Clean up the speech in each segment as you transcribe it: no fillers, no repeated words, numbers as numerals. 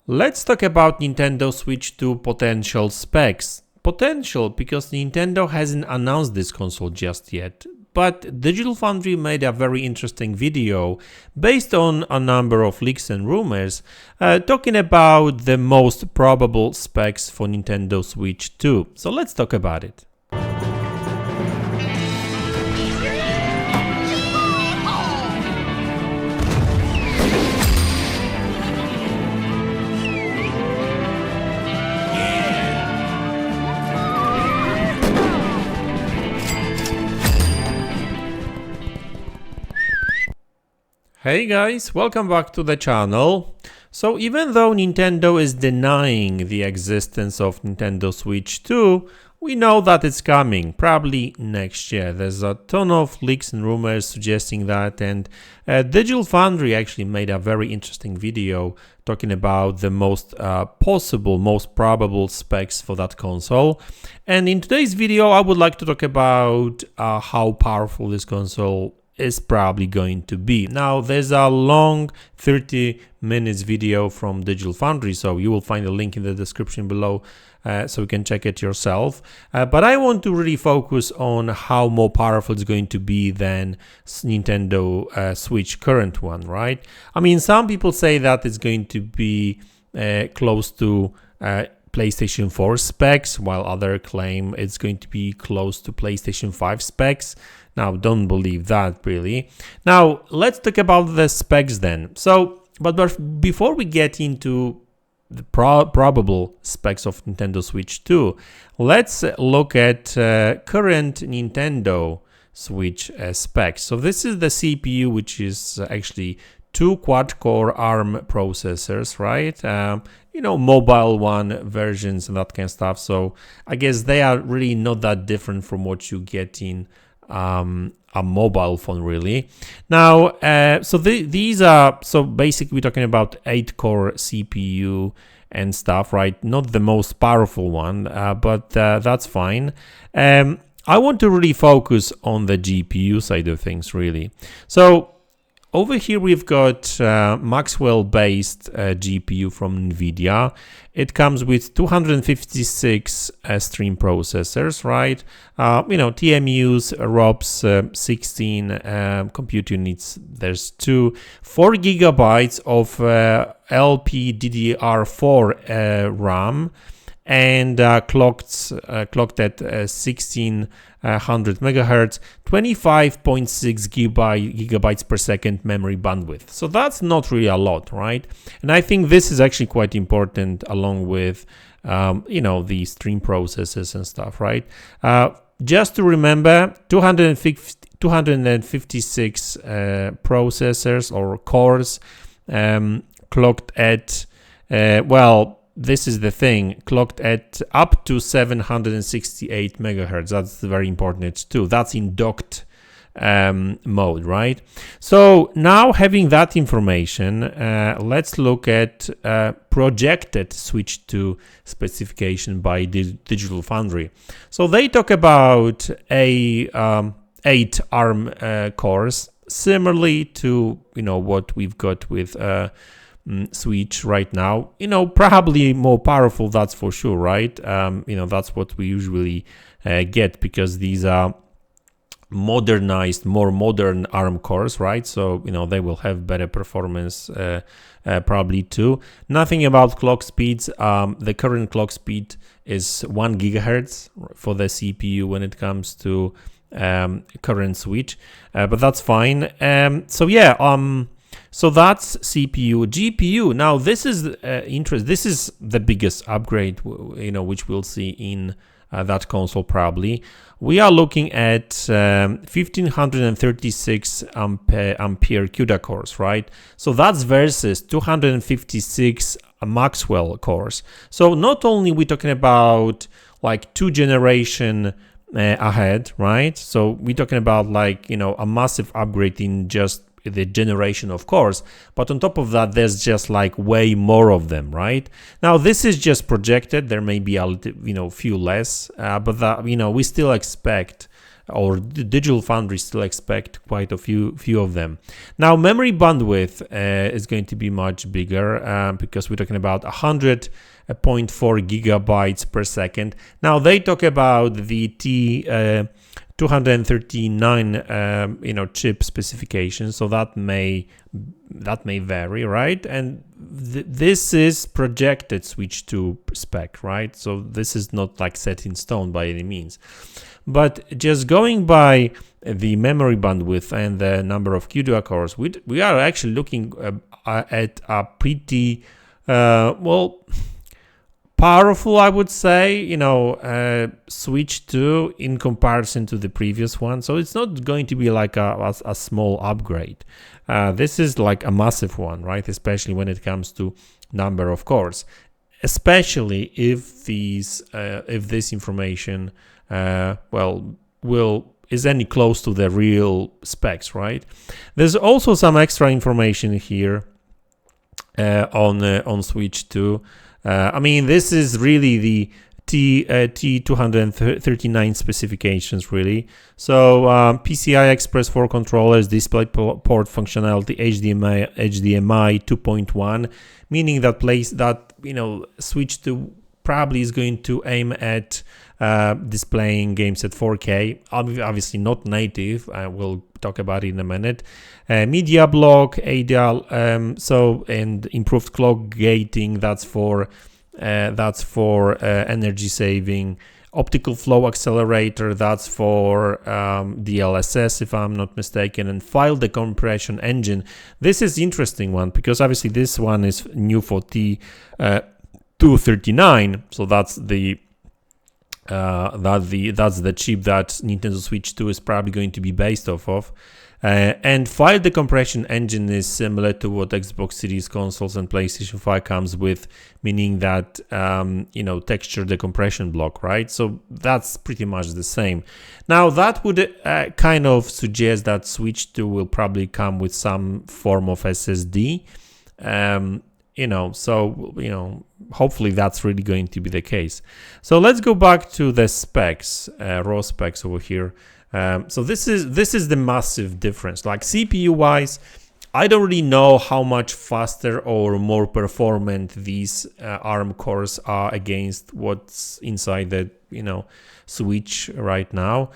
Let's talk about Nintendo Switch 2 potential specs. Potential because Nintendo hasn't announced this console just yet, but Digital Foundry made a very interesting video based on a number of leaks and rumors talking about the most probable specs for Nintendo Switch 2. So let's talk about it. Hey guys, welcome back to the channel. So even though Nintendo is denying the existence of Nintendo Switch 2, we know that it's coming, probably next year. There's a ton of leaks and rumors suggesting that, and Digital Foundry actually made a very interesting video talking about the most possible, most probable specs for that console. And in today's video, I would like to talk about how powerful this console is probably going to be. Now there's a long 30 minutes video from Digital Foundry, so you will find a link in the description below so you can check it yourself, but I want to really focus on how more powerful it's going to be than Nintendo Switch current one, right? I mean, some people say that it's going to be close to PlayStation 4 specs, while others claim it's going to be close to PlayStation 5 specs. Now, don't believe that, really. Now, let's talk about the specs then. So, but before we get into the probable specs of Nintendo Switch 2, let's look at current Nintendo Switch specs. So this is the CPU, which is actually 2 quad-core ARM processors, right? You know, mobile one versions and that kind of stuff. So I guess they are really not that different from what you get in a mobile phone, really. Now, so these are, so basically we're talking about 8-core CPU and stuff, right? Not the most powerful one, but that's fine. I want to really focus on the GPU side of things, really. So over here we've got Maxwell-based GPU from NVIDIA. It comes with 256 stream processors, right? You know, TMUs, ROPs, 16 compute units. There's 4 gigabytes of LPDDR4 RAM, and clocked at 1600 megahertz, 25.6 gigabytes per second memory bandwidth. So that's not really a lot, right? And I think this is actually quite important along with, you know, the stream processes and stuff, right? Just to remember, 256 processors or cores clocked at, well, this is the thing, clocked at up to 768 megahertz. That's very important too. That's in docked mode, right? So now having that information, let's look at projected Switch 2 specification by Digital Foundry. So they talk about 8 ARM cores, similarly to, you know, what we've got with Switch right now. You know, probably more powerful, that's for sure, right? You know, that's what we usually get, because these are modernized, more modern ARM cores, right? So, you know, they will have better performance probably too. Nothing about clock speeds. The current clock speed is 1 gigahertz for the CPU when it comes to current Switch, but that's fine. So yeah, so that's CPU. GPU. Now this is interesting. This is the biggest upgrade, you know, which we'll see in that console probably. We are looking at 1536 ampere CUDA cores, right? So that's versus 256 Maxwell cores. So not only we're talking about like 2 generation ahead, right? So we're talking about, like, you know, a massive upgrade in just the generation of cores, but on top of that there's just like way more of them, right? Now this is just projected. There may be a little, you know, few less, but that, you know, we still expect or the Digital Foundry still expect quite a few of them. Now, memory bandwidth is going to be much bigger because we're talking about 100.4 gigabytes per second. Now, they talk about the T239 chip specification, so that may vary, right? And this is projected switch 2 spec, right? So this is not like set in stone by any means. But just going by the memory bandwidth and the number of CUDA cores, we are actually looking at a pretty powerful, I would say, switch 2 in comparison to the previous one. So it's not going to be like a small upgrade. This is like a massive one, right? Especially when it comes to number of cores, especially if this information is any close to the real specs, right? There's also some extra information here on switch 2. I mean, this is really the T239 specifications, really. So PCI Express 4 controllers, DisplayPort functionality, HDMI 2.1, meaning that switch 2 probably is going to aim at displaying games at 4K. Obviously not native. We'll talk about it in a minute. Media block, ADAL, and improved clock gating. That's for energy saving. Optical flow accelerator. That's for DLSS, if I'm not mistaken. And file decompression engine. This is interesting one because obviously this one is new for T239. So that's the chip that Nintendo Switch 2 is probably going to be based off of. And file decompression engine is similar to what Xbox Series consoles and PlayStation 5 comes with, meaning that texture decompression block, right? So that's pretty much the same. Now that would kind of suggest that Switch 2 will probably come with some form of SSD. Hopefully that's really going to be the case. So let's go back to the specs, raw specs over here. So this is the massive difference. Like CPU wise, I don't really know how much faster or more performant these ARM cores are against what's inside the Switch right now.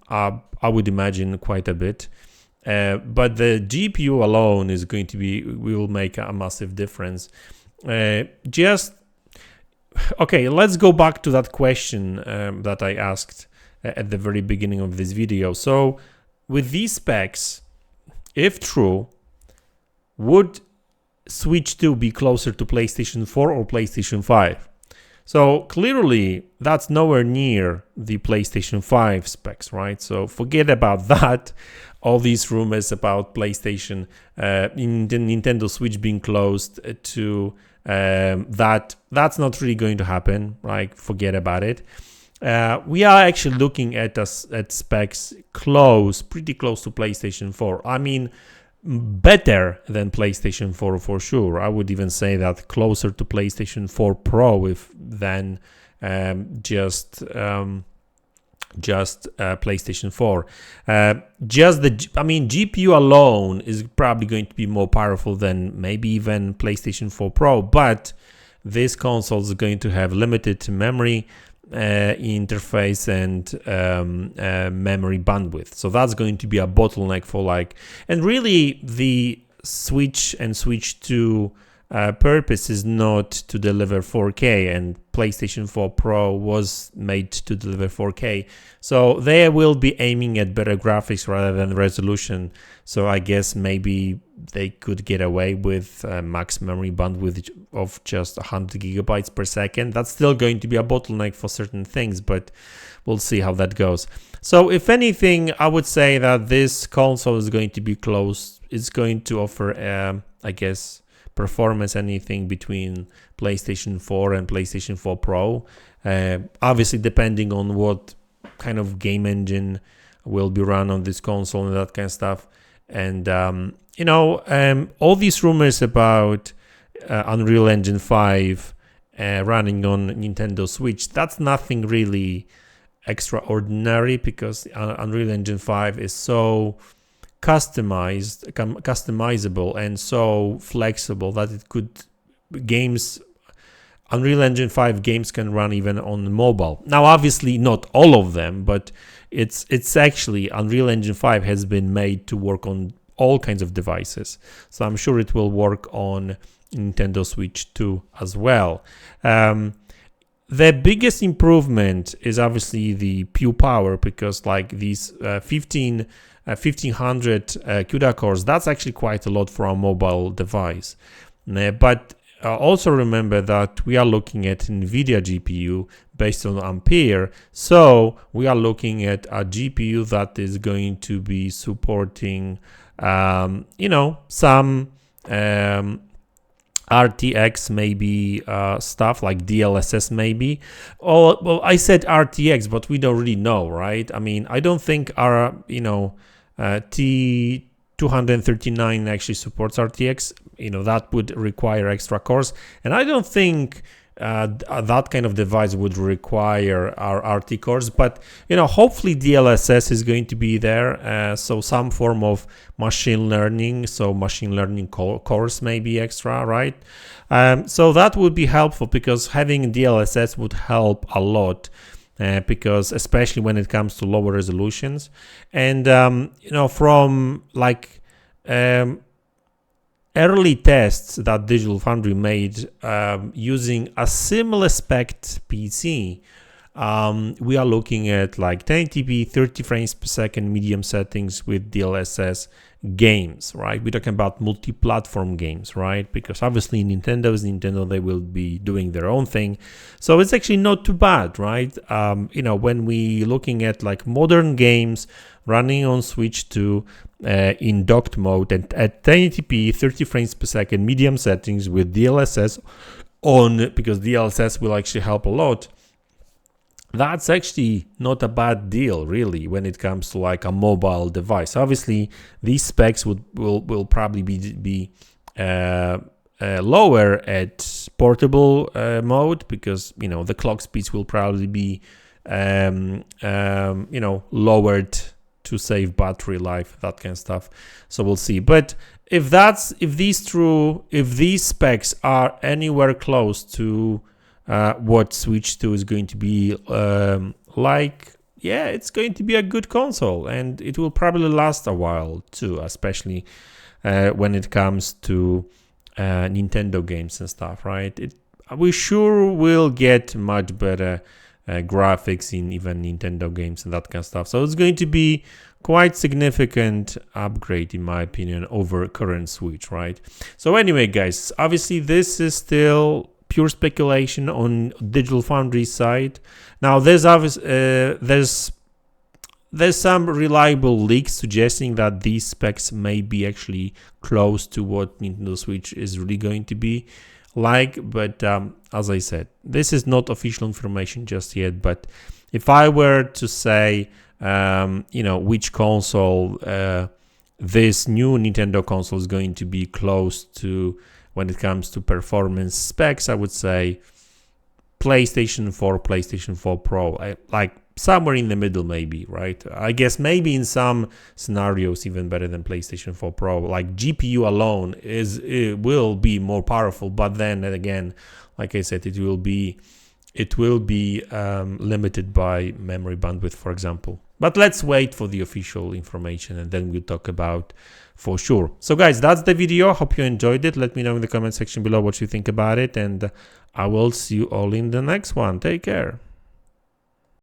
I would imagine quite a bit. But the GPU alone is going to will make a massive difference. Okay, let's go back to that question that I asked at the very beginning of this video. So with these specs, if true, would Switch 2 be closer to PlayStation 4 or PlayStation 5? So clearly that's nowhere near the PlayStation 5 specs, right? So forget about that. All these rumors about PlayStation, Nintendo Switch being closed to that's not really going to happen. Right? Forget about it. We are actually looking at specs pretty close to PlayStation 4. I mean, better than PlayStation 4 for sure. I would even say that closer to PlayStation 4 Pro than just PlayStation 4. GPU alone is probably going to be more powerful than maybe even PlayStation 4 Pro, but this console is going to have limited memory interface and memory bandwidth. So that's going to be a bottleneck and really the Switch and Switch 2 purpose is not to deliver 4K, and PlayStation 4 Pro was made to deliver 4K. So they will be aiming at better graphics rather than resolution. So I guess maybe they could get away with max memory bandwidth of just 100 gigabytes per second. That's still going to be a bottleneck for certain things, but we'll see how that goes. So if anything, I would say that this console is going to be close. It's going to offer, I guess, performance anything between PlayStation 4 and PlayStation 4 Pro. Obviously, depending on what kind of game engine will be run on this console and that kind of stuff. And, all these rumors about Unreal Engine 5 running on Nintendo Switch, that's nothing really extraordinary because Unreal Engine 5 is so customizable and so flexible that it could Unreal Engine 5 games can run even on mobile. Now, obviously not all of them, but it's actually Unreal Engine 5 has been made to work on all kinds of devices. So I'm sure it will work on Nintendo Switch 2 as well. The biggest improvement is obviously the Pew power, because like these 1500 CUDA cores, that's actually quite a lot for a mobile device. But also remember that we are looking at NVIDIA GPU based on Ampere, so we are looking at a GPU that is going to be supporting, some RTX maybe stuff like DLSS maybe. Oh, well, I said RTX, but we don't really know, right? I mean, I don't think our T239 actually supports RTX. That would require extra cores, and I don't think that kind of device would require our RT cores, but hopefully DLSS is going to be there, so some form of machine learning, so machine learning cores may be extra, right? So that would be helpful, because having DLSS would help a lot, because especially when it comes to lower resolutions, and from like early tests that Digital Foundry made using a similar spec PC, we are looking at like 1080p 30 frames per second medium settings with DLSS games, right? We're talking about multi-platform games, right? Because obviously Nintendo is Nintendo, they will be doing their own thing, so it's actually not too bad, right? When we looking at like modern games running on Switch 2 in docked mode and at 1080p 30 frames per second medium settings with DLSS on, because DLSS will actually help a lot, that's actually not a bad deal really when it comes to like a mobile device. Obviously these specs will probably be lower at portable mode, because the clock speeds will probably be lowered to save battery life, that kind of stuff. So we'll see. But if these specs are anywhere close to what Switch 2 is going to be it's going to be a good console, and it will probably last a while too, especially when it comes to Nintendo games and stuff, right? We sure will get much better graphics in even Nintendo games and that kind of stuff. So it's going to be quite significant upgrade in my opinion over current Switch, right? So anyway, guys, obviously this is still pure speculation on Digital Foundry's side. Now there's some reliable leaks suggesting that these specs may be actually close to what Nintendo Switch is really going to be like, but as I said, this is not official information just yet. But if I were to say which console this new Nintendo console is going to be close to when it comes to performance specs, I would say PlayStation 4, PlayStation 4 Pro, like somewhere in the middle maybe, right? I guess maybe in some scenarios even better than PlayStation 4 Pro. Like GPU alone will be more powerful, but then again, like I said, it will be limited by memory bandwidth, for example. But let's wait for the official information and then we'll talk about for sure. So guys, that's the video. Hope you enjoyed it. Let me know in the comment section below what you think about it, and I will see you all in the next one. Take care.